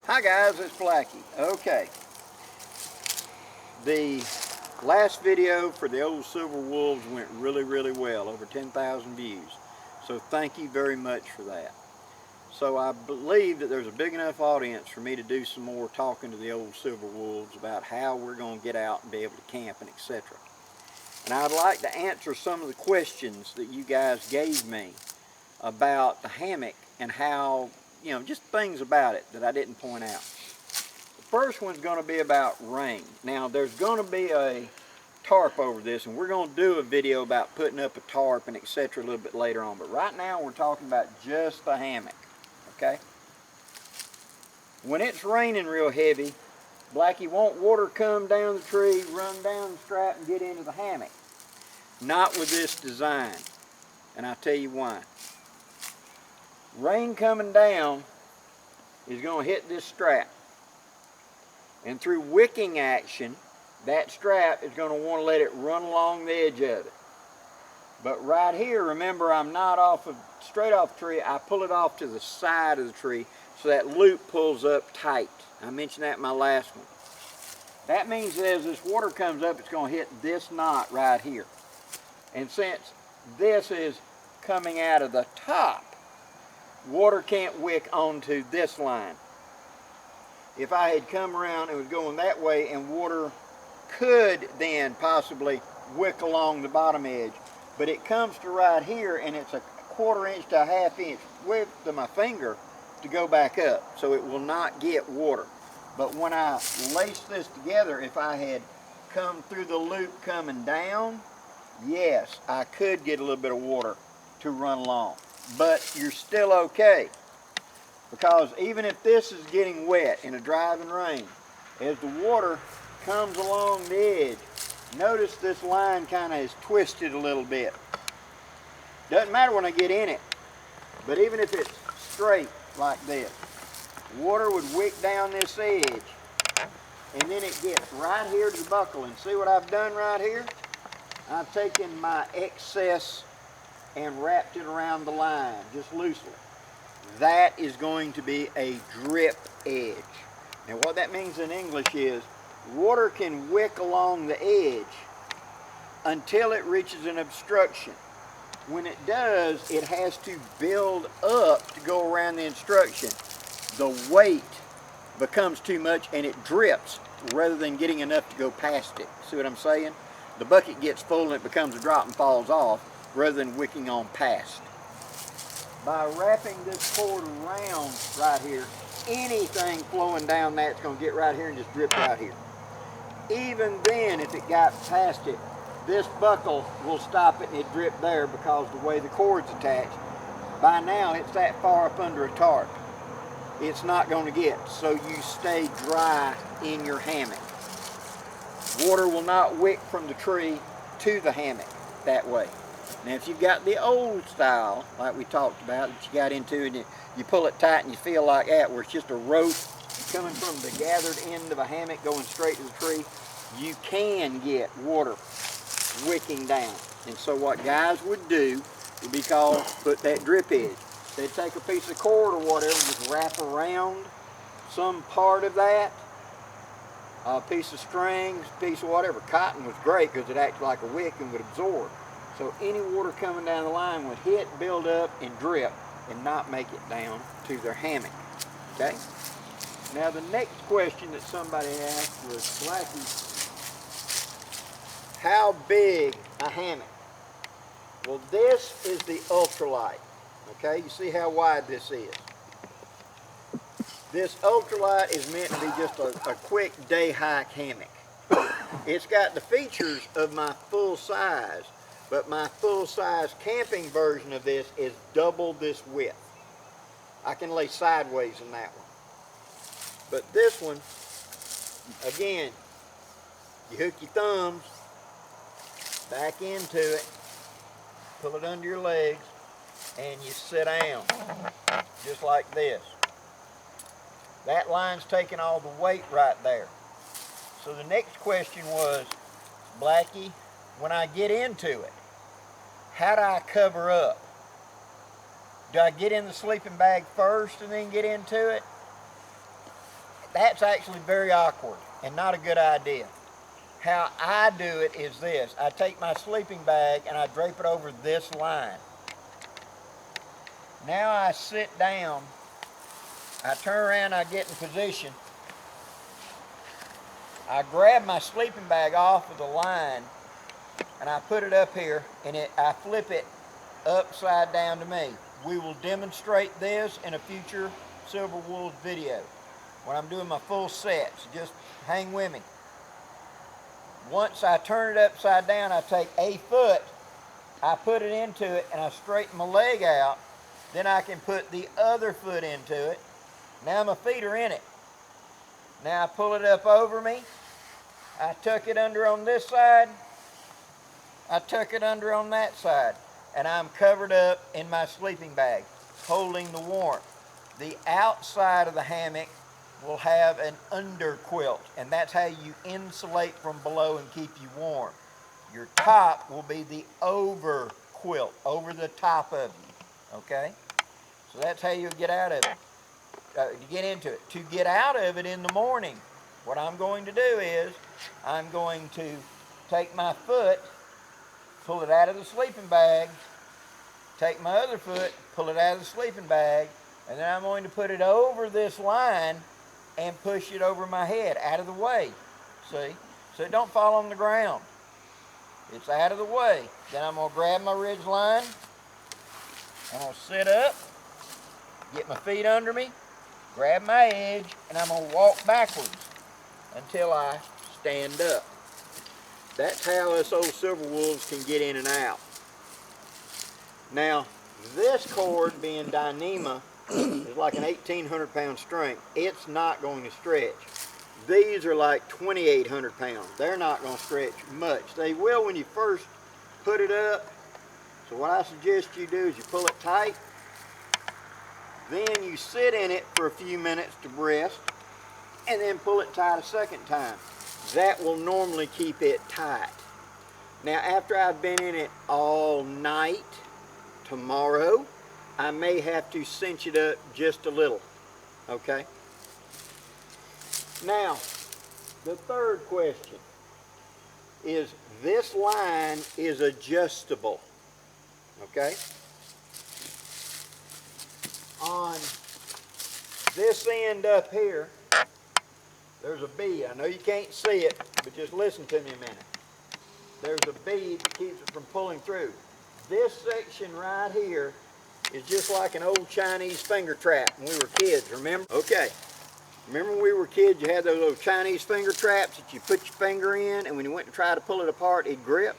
Hi guys, it's Blackie. Okay, the last video for the old Silver Wolves went really well, over 10,000 views. So thank you very much for that. So I believe that there's a big enough audience for me to do some more talking to the old Silver Wolves about how we're going to get out and be able to camp and etc. And I'd like to answer some of the questions that you guys gave me about the hammock and how, you know, just things about it that I didn't point out. The first one's going to be about rain. Now there's going to be a tarp over this, and we're going to do a video about putting up a tarp and etc. a little bit later on, but right now we're talking about just the hammock. Okay? When it's raining real heavy, Blackie, won't water come down the tree, run down the strap and get into the hammock? Not with this design, and I'll tell you why. Rain coming down is going to hit this strap, and through wicking action that strap is going to want to let it run along the edge of it. But right here, remember, I'm not straight off the tree. I pull it off to the side of the tree so that loop pulls up tight. I mentioned that in my last one. That means that as this water comes up, it's going to hit this knot right here. And since this is coming out of the top, water can't wick onto this line. If I had come around and was going that way, and water could then possibly wick along the bottom edge, but it comes to right here and it's a 1/4 inch to a 1/2 inch width of my finger to go back up, so it will not get water. But when I lace this together, if I had come through the loop coming down, yes, I could get a little bit of water to run along. But you're still okay, because even if this is getting wet in a driving rain, as the water comes along the edge, notice this line kind of is twisted a little bit. Doesn't matter when I get in it, but even if it's straight like this, water would wick down this edge, and then it gets right here to the buckle. And see what I've done right here? I've taken my excess and wrapped it around the line just loosely. That is going to be a drip edge. Now what that means in English is water can wick along the edge until it reaches an obstruction. When it does, it has to build up to go around the obstruction. The weight becomes too much and it drips rather than getting enough to go past it. See what I'm saying? The bucket gets full and it becomes a drop and falls off rather than wicking on past. By wrapping this cord around right here, anything flowing down that's going to get right here and just drip right here. Even then, if it got past it, this buckle will stop it and it drip there because the way the cord's attached. By now, it's that far up under a tarp. It's not going to get, so you stay dry in your hammock. Water will not wick from the tree to the hammock that way. Now if you've got the old style, like we talked about, that you got into and you pull it tight and you feel like that, where it's just a rope coming from the gathered end of a hammock going straight to the tree, you can get water wicking down. And so what guys would do would be called, put that drip edge. They'd take a piece of cord or whatever, just wrap around some part of that, a piece of string, piece of whatever. Cotton was great because it acted like a wick and would absorb. So any water coming down the line would hit, build up, and drip, and not make it down to their hammock. Okay? Now the next question that somebody asked was, Blackie, how big a hammock? Well, this is the ultralight. Okay, you see how wide this is. This ultralight is meant to be just a quick day hike hammock. It's got the features of my full size, but my full size camping version of this is double this width. I can lay sideways in that one. But this one, again, you hook your thumbs back into it, pull it under your legs, and you sit down, just like this. That line's taking all the weight right there. So the next question was, Blackie, when I get into it, how do I cover up? Do I get in the sleeping bag first and then get into it? That's actually very awkward and not a good idea. How I do it is this. I take my sleeping bag and I drape it over this line. Now I sit down, I turn around, I get in position. I grab my sleeping bag off of the line and I put it up here, and I flip it upside down to me. We will demonstrate this in a future Silver Wolves video when I'm doing my full sets. Just hang with me. Once I turn it upside down, I take a foot, I put it into it, and I straighten my leg out. Then I can put the other foot into it. Now my feet are in it. Now I pull it up over me. I tuck it under on this side. I tuck it under on that side. And I'm covered up in my sleeping bag, holding the warmth. The outside of the hammock will have an under quilt, and that's how you insulate from below and keep you warm. Your top will be the over quilt, over the top of you, okay? So that's how you'll get out of it, to get into it. To get out of it in the morning, what I'm going to do is, I'm going to take my foot, pull it out of the sleeping bag, take my other foot, pull it out of the sleeping bag, and then I'm going to put it over this line and push it over my head, out of the way, see? So it don't fall on the ground. It's out of the way. Then I'm going to grab my ridge line, I'm going to sit up, get my feet under me, grab my edge, and I'm going to walk backwards until I stand up. That's how us old Silver Wolves can get in and out. Now, this cord being Dyneema is like an 1,800 pound strength. It's not going to stretch. These are like 2,800 pounds. They're not going to stretch much. They will when you first put it up. So what I suggest you do is you pull it tight. Then you sit in it for a few minutes to rest, and then pull it tight a second time. That will normally keep it tight. Now, after I've been in it all night, tomorrow, I may have to cinch it up just a little, okay? Now, the third question is, this line is adjustable, okay? On this end up here, there's a bead. I know you can't see it, but just listen to me a minute. There's a bead that keeps it from pulling through. This section right here is just like an old Chinese finger trap when we were kids, remember? Okay. Remember when we were kids, you had those old Chinese finger traps that you put your finger in, and when you went to try to pull it apart, it'd grip?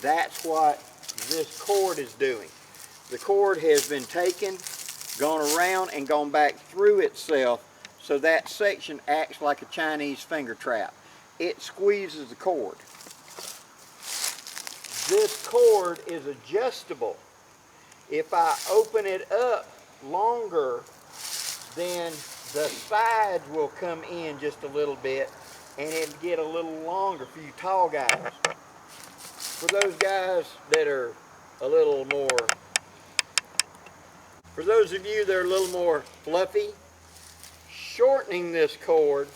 That's what this cord is doing. The cord has been taken, gone around, and gone back through itself, so that section acts like a Chinese finger trap. It squeezes the cord. This cord is adjustable. If I open it up longer, then the sides will come in just a little bit, and it'll get a little longer for you tall guys. For those guys that are a little more, for those of you that are a little more fluffy, shortening this cord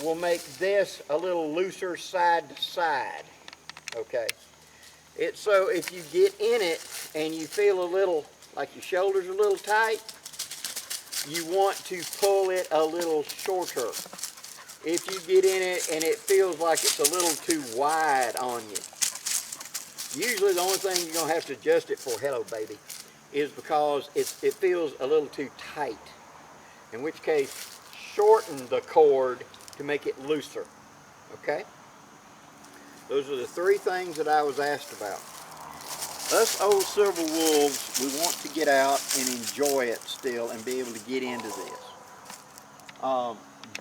will make this a little looser side to side, okay? It's so if you get in it and you feel a little, like your shoulders are a little tight, you want to pull it a little shorter. If you get in it and it feels like it's a little too wide on you, usually the only thing you're going to have to adjust it for, hello baby, is because it feels a little too tight. In which case, shorten the cord to make it looser, okay? Those are the three things that I was asked about. Us old Silver Wolves, we want to get out and enjoy it still and be able to get into this.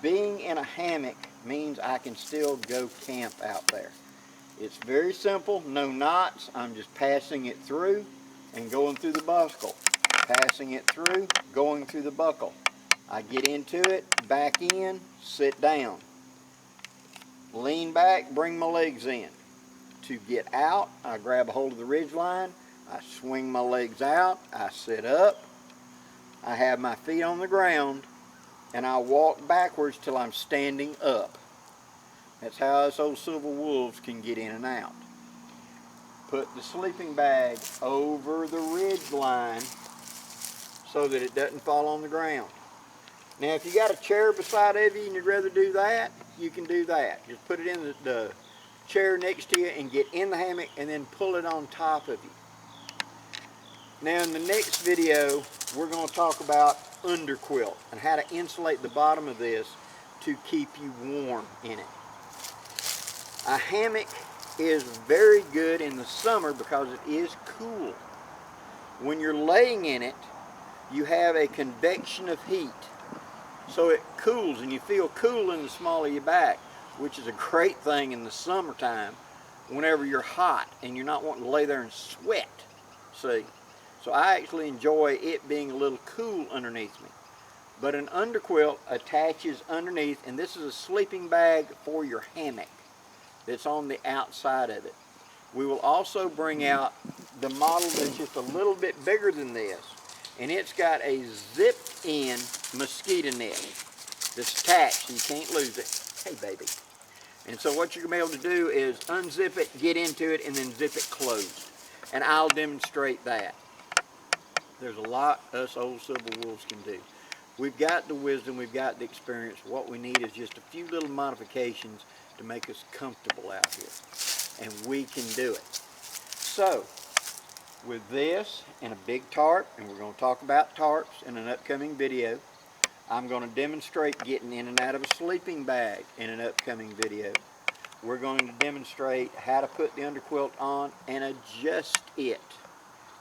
Being in a hammock means I can still go camp out there. It's very simple, no knots. I'm just passing it through and going through the buckle. Passing it through, going through the buckle. I get into it, back in, sit down. Lean back, bring my legs in. To get out, I grab a hold of the ridge line, I swing my legs out, I sit up, I have my feet on the ground, and I'll walk backwards till I'm standing up. That's how us old silver wolves can get in and out. Put the sleeping bag over the ridge line so that it doesn't fall on the ground. Now if you got a chair beside of you and you'd rather do that, you can do that. Just put it in the chair next to you and get in the hammock and then pull it on top of you. Now in the next video, we're going to talk about underquilt and how to insulate the bottom of this to keep you warm in it. A hammock is very good in the summer because it is cool. When you're laying in it, you have a convection of heat. So it cools and you feel cool in the small of your back, which is a great thing in the summertime whenever you're hot and you're not wanting to lay there and sweat. See? So I actually enjoy it being a little cool underneath me. But an underquilt attaches underneath, and this is a sleeping bag for your hammock that's on the outside of it. We will also bring out the model that's just a little bit bigger than this, and it's got a zip-in mosquito net that's attached so you can't lose it. Hey baby. And so what you're going to be able to do is unzip it, get into it, and then zip it closed. And I'll demonstrate that. There's a lot us old silver wolves can do. We've got the wisdom, we've got the experience. What we need is just a few little modifications to make us comfortable out here. And we can do it. So, with this and a big tarp, and we're going to talk about tarps in an upcoming video. I'm going to demonstrate getting in and out of a sleeping bag in an upcoming video. We're going to demonstrate how to put the underquilt on and adjust it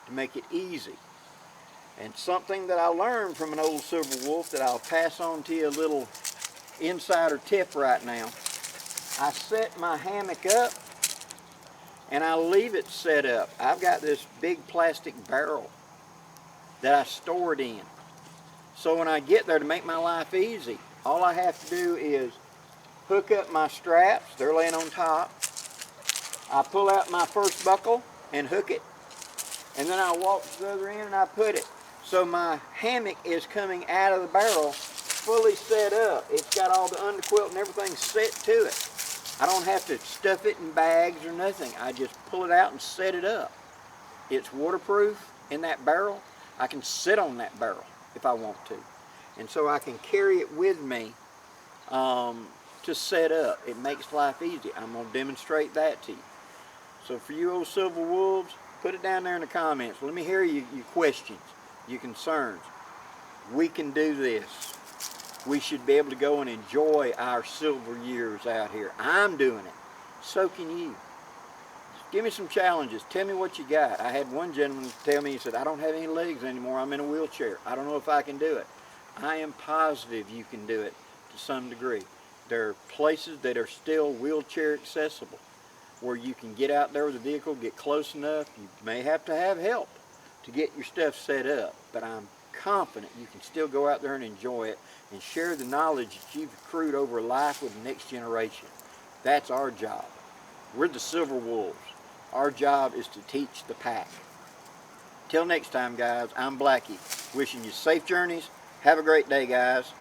to make it easy. And something that I learned from an old silver wolf that I'll pass on to you, a little insider tip right now. I set my hammock up and I leave it set up. I've got this big plastic barrel that I store it in. So when I get there, to make my life easy, all I have to do is hook up my straps. They're laying on top. I pull out my first buckle and hook it. And then I walk to the other end and I put it. So my hammock is coming out of the barrel fully set up. It's got all the underquilt and everything set to it. I don't have to stuff it in bags or nothing. I just pull it out and set it up. It's waterproof in that barrel. I can sit on that barrel if I want to. And so I can carry it with me to set up. It makes life easy. I'm going to demonstrate that to you. So for you old silver wolves, put it down there in the comments. Let me hear your questions, your concerns. We can do this. We should be able to go and enjoy our silver years out here. I'm doing it. So can you. Give me some challenges. Tell me what you got. I had one gentleman tell me, he said, I don't have any legs anymore. I'm in a wheelchair. I don't know if I can do it. I am positive you can do it to some degree. There are places that are still wheelchair accessible where you can get out there with a vehicle, get close enough. You may have to have help to get your stuff set up, but I'm confident you can still go out there and enjoy it and share the knowledge that you've accrued over life with the next generation. That's our job. We're the silver wolves. Our job is to teach the pack. Till next time, guys, I'm Blackie, wishing you safe journeys. Have a great day, guys.